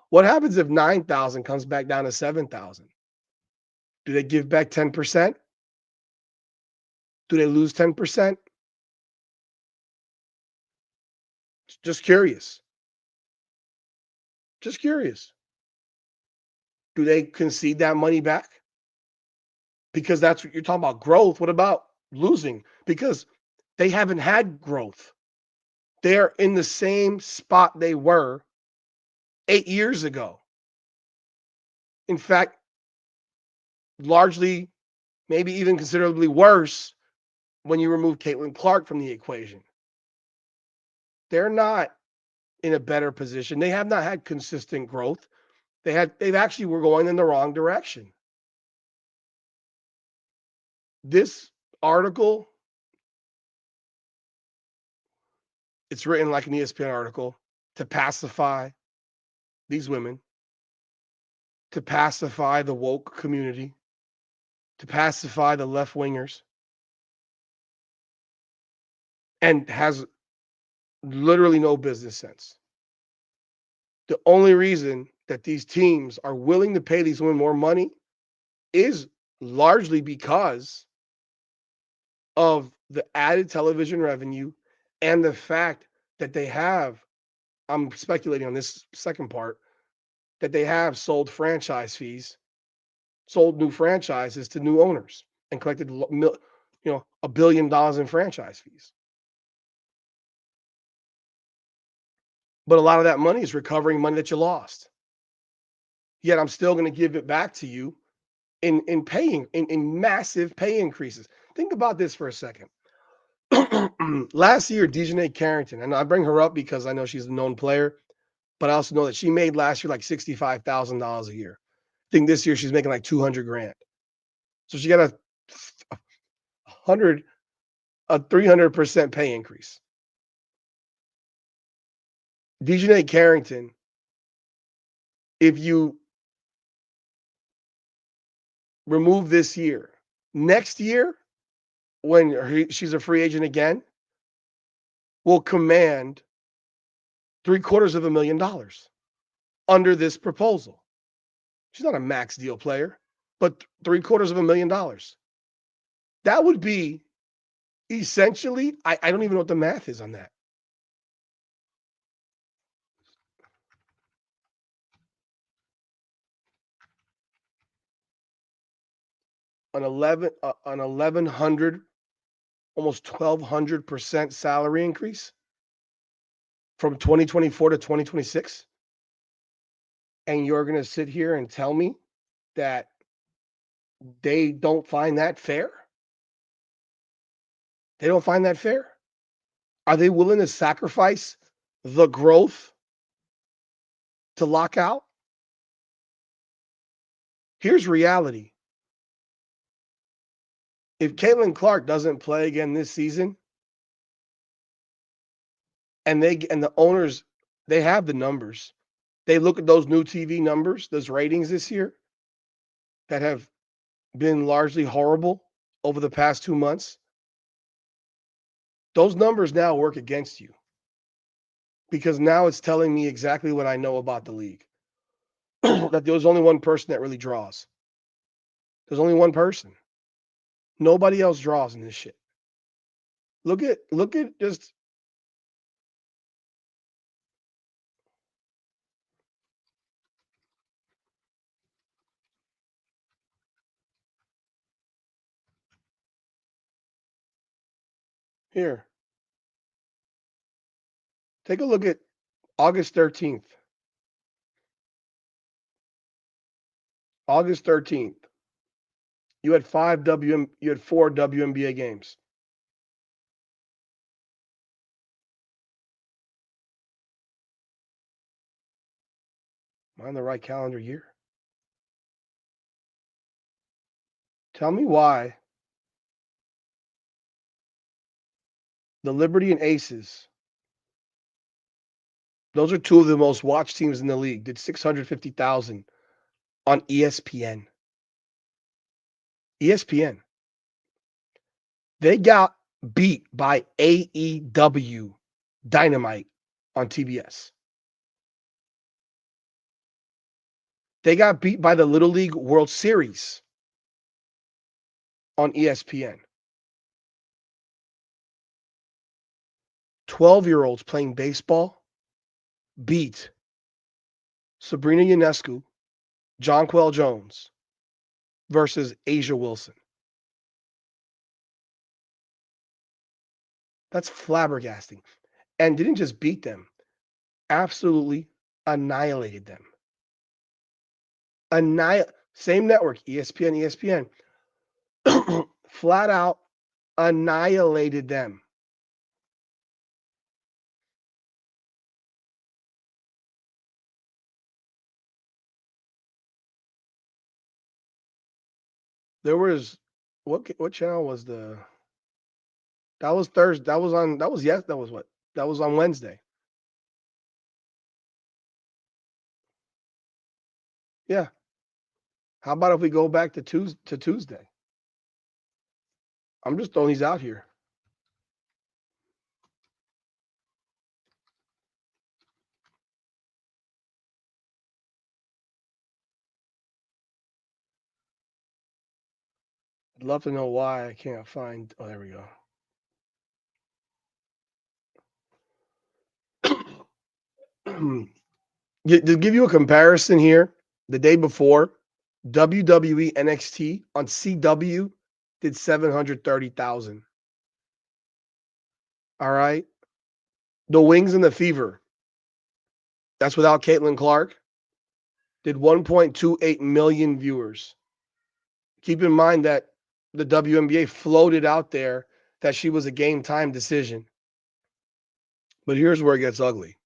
What happens if 9,000 comes back down to 7,000? Do they give back 10%? Do they lose 10%? Just curious. Just curious. Do they concede that money back? Because that's what you're talking about, growth. What about losing? Because they haven't had growth. They're in the same spot they were 8 years ago. In fact, largely, maybe even considerably worse when you remove Caitlin Clark from the equation. They're not in a better position. They have not had consistent growth. They've actually were going in the wrong direction. This article, it's written like an ESPN article to pacify these women, to pacify the woke community, to pacify the left wingers, and has literally no business sense. The only reason that these teams are willing to pay these women more money is largely because of the added television revenue and the fact that they have, I'm speculating on this second part, that they have sold franchise fees, sold new franchises to new owners and collected $1 billion in franchise fees. But a lot of that money is recovering money that you lost. Yet I'm still going to give it back to you in massive pay increases. Think about this for a second. Last year, Dejanay Carrington, and I bring her up because I know she's a known player, but I also know that she made last year like $65,000 a year. I think this year she's making like $200,000. So she got a 300% pay increase. Dejanay Carrington, if you remove this year, next year, when she's a free agent again, will command $750,000 under this proposal. She's not a max deal player, but $750,000. That would be essentially, I don't even know what the math is on that. An 1,100, almost 1,200% salary increase from 2024 to 2026. And you're going to sit here and tell me that they don't find that fair? They don't find that fair? Are they willing to sacrifice the growth to lock out? Here's reality. If Caitlin Clark doesn't play again this season, and the owners, they have the numbers. They look at those new TV numbers, those ratings this year that have been largely horrible over the past 2 months. Those numbers now work against you because now it's telling me exactly what I know about the league. That there's only one person that really draws. There's only one person. Nobody else draws in this shit. Look at just here. Take a look at August 13th. August 13th. You had 4 WNBA games. Am I on the right calendar year? Tell me why the Liberty and Aces, those are two of the most watched teams in the league, did 650,000 on ESPN. ESPN. They got beat by AEW Dynamite on TBS. They got beat by the Little League World Series on ESPN. 12-year-olds playing baseball beat Sabrina Ionescu, Jonquel Jones versus Asia Wilson. That's flabbergasting. And didn't just beat them, absolutely annihilated them. Same network, ESPN. Flat out annihilated them. There was what channel was that was Thursday. That was on Wednesday. Yeah. How about if we go back to Tuesday? I'm just throwing these out here. I'd love to know why I can't find. Oh, there we go. To give you a comparison here, the day before, WWE NXT on CW did 730,000. All right. The Wings and the Fever, that's without Caitlin Clark, did 1.28 million viewers. Keep in mind that the WNBA floated out there that she was a game time decision. But here's where it gets ugly.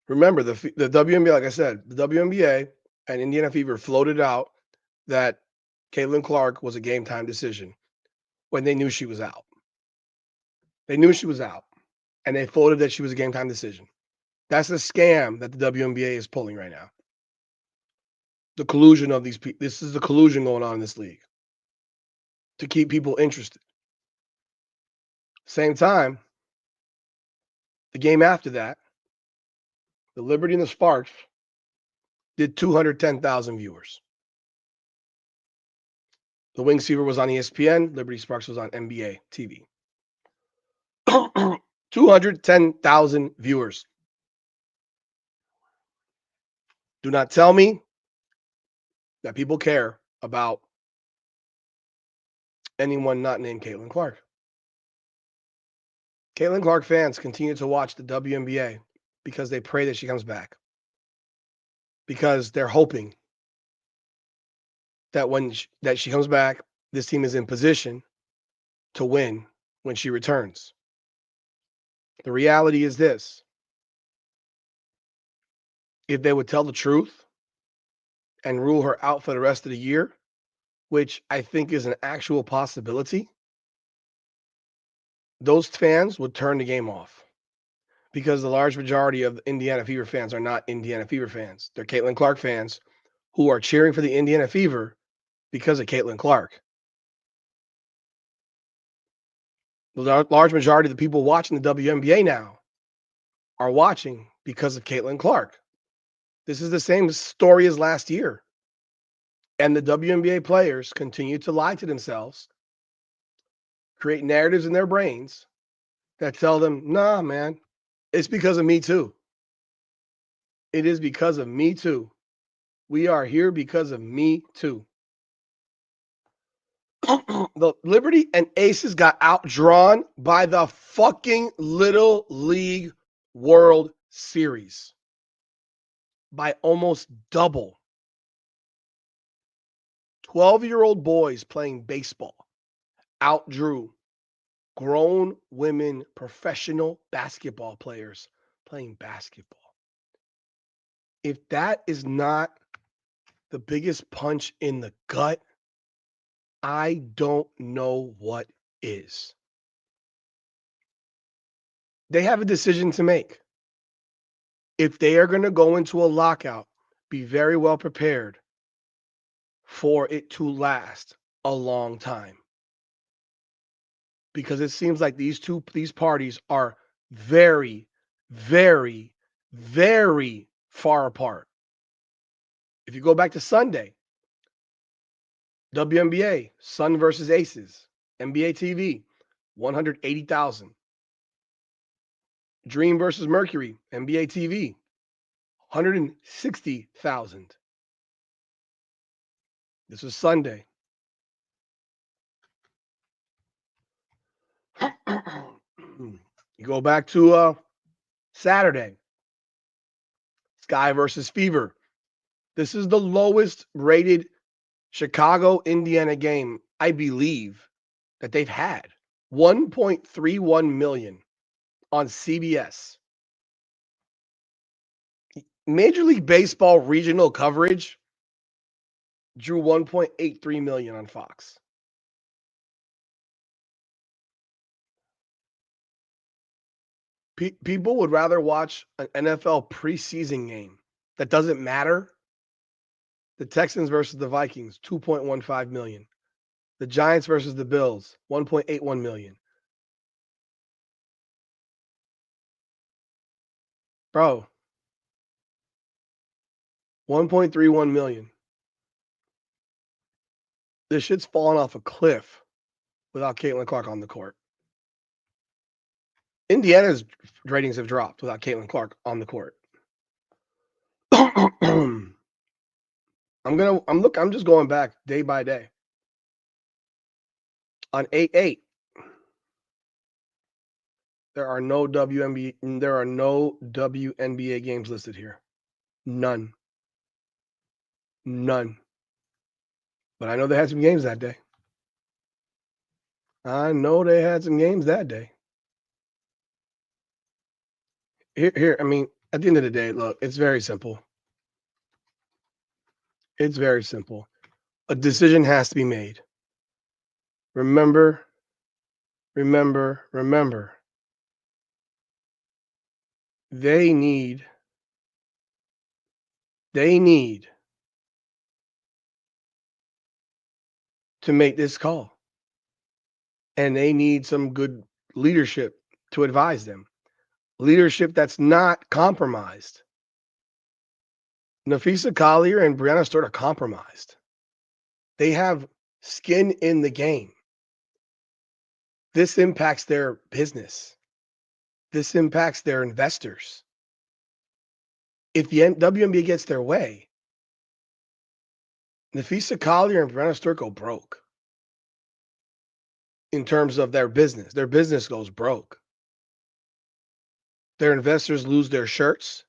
Remember, the WNBA, like I said, the WNBA and Indiana Fever floated out that Caitlin Clark was a game time decision when they knew she was out. They knew she was out, and they voted that she was a game time decision. That's a scam that the WNBA is pulling right now. The collusion of these people. This is the collusion going on in this league to keep people interested. Same time, the game after that, the Liberty and the Sparks did 210,000 viewers. The Wings Fever was on ESPN. Liberty Sparks was on NBA TV. 210,000 viewers. Do not tell me that people care about anyone not named Caitlin Clark. Caitlin Clark fans continue to watch the WNBA because they pray that she comes back. Because they're hoping that when she comes back, this team is in position to win when she returns. The reality is this. If they would tell the truth and rule her out for the rest of the year, which I think is an actual possibility, those fans would turn the game off because the large majority of Indiana Fever fans are not Indiana Fever fans. They're Caitlin Clark fans who are cheering for the Indiana Fever because of Caitlin Clark. The large majority of the people watching the WNBA now are watching because of Caitlin Clark. This is the same story as last year. And the WNBA players continue to lie to themselves, create narratives in their brains that tell them, nah, man, it's because of me too. It is because of me too. We are here because of me too. The Liberty and Aces got outdrawn by the fucking Little League World Series by almost double. 12-year-old boys playing baseball outdrew grown women professional basketball players playing basketball. If that is not the biggest punch in the gut, I don't know what is. They have a decision to make. If they are going to go into a lockout, be very well prepared for it to last a long time. Because it seems like these parties are very, very, very far apart. If you go back to Sunday, WNBA, Sun versus Aces, NBA TV, 180,000. Dream versus Mercury, NBA TV, 160,000. This was Sunday. You go back to Saturday, Sky versus Fever. This is the lowest rated Chicago, Indiana game, I believe, that they've had. 1.31 million on CBS. Major League Baseball regional coverage drew 1.83 million on Fox. People would rather watch an NFL preseason game that doesn't matter. The Texans versus the Vikings, 2.15 million. The Giants versus the Bills, 1.81 million. Bro, 1.31 million. This shit's falling off a cliff without Caitlin Clark on the court. Indiana's ratings have dropped without Caitlin Clark on the court. I'm just going back day by day. On 8/8, there are no WNBA games listed here. None. But I know they had some games that day. I mean, at the end of the day, look, it's very simple. A decision has to be made. Remember, remember, remember. They need to make this call. And they need some good leadership to advise them. Leadership that's not compromised. Nafisa Collier and Brianna Stewart are compromised. They have skin in the game. This impacts their business. This impacts their investors. If the WNBA gets their way, Nafisa Collier and Brianna Stewart go broke in terms of their business. Their business goes broke. Their investors lose their shirts.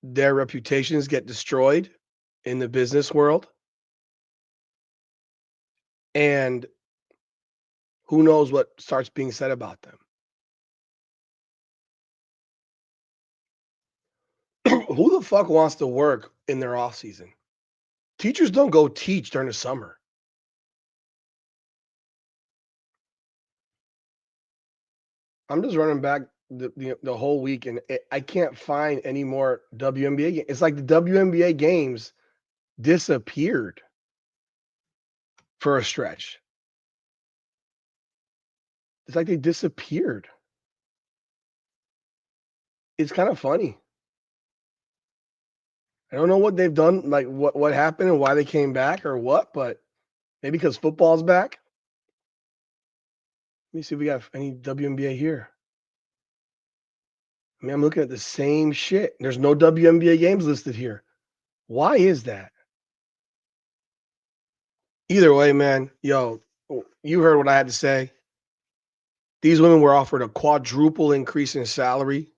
Their reputations get destroyed in the business world. And who knows what starts being said about them. Who the fuck wants to work in their off season? Teachers don't go teach during the summer. I'm just running back the whole week, and I can't find any more WNBA games. It's like the WNBA games disappeared for a stretch. It's like they disappeared. It's kind of funny. I don't know what they've done, like what happened and why they came back or what, but maybe because football's back. Let me see if we got any WNBA here. I mean, I'm looking at the same shit. There's no WNBA games listed here. Why is that? Either way, man, yo, you heard what I had to say. These women were offered a quadruple increase in salary.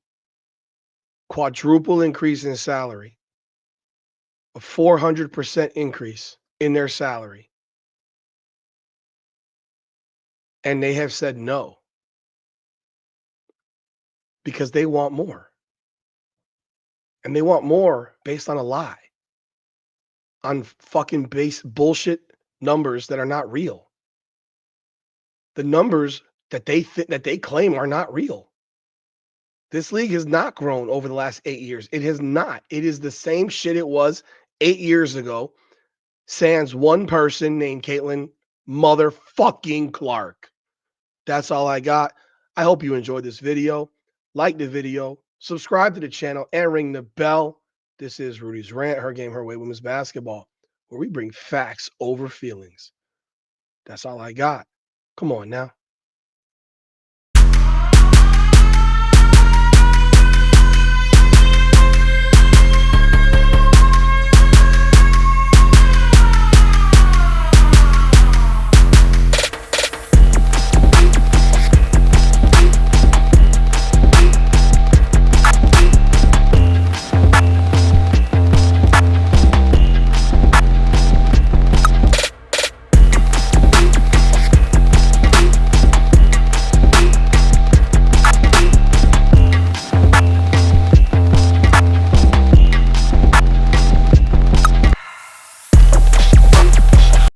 Quadruple increase in salary. A 400% increase in their salary. And they have said no. Because they want more. And they want more based on a lie. On fucking base bullshit numbers that are not real. The numbers that they claim are not real. This league has not grown over the last 8 years. It has not. It is the same shit it was 8 years ago. Sans one person named Caitlin motherfucking Clark. That's all I got. I hope you enjoyed this video. Like the video, subscribe to the channel, and ring the bell. This is Rudy's Rant, Her Game, Her Way Women's Basketball, where we bring facts over feelings. That's all I got. Come on now.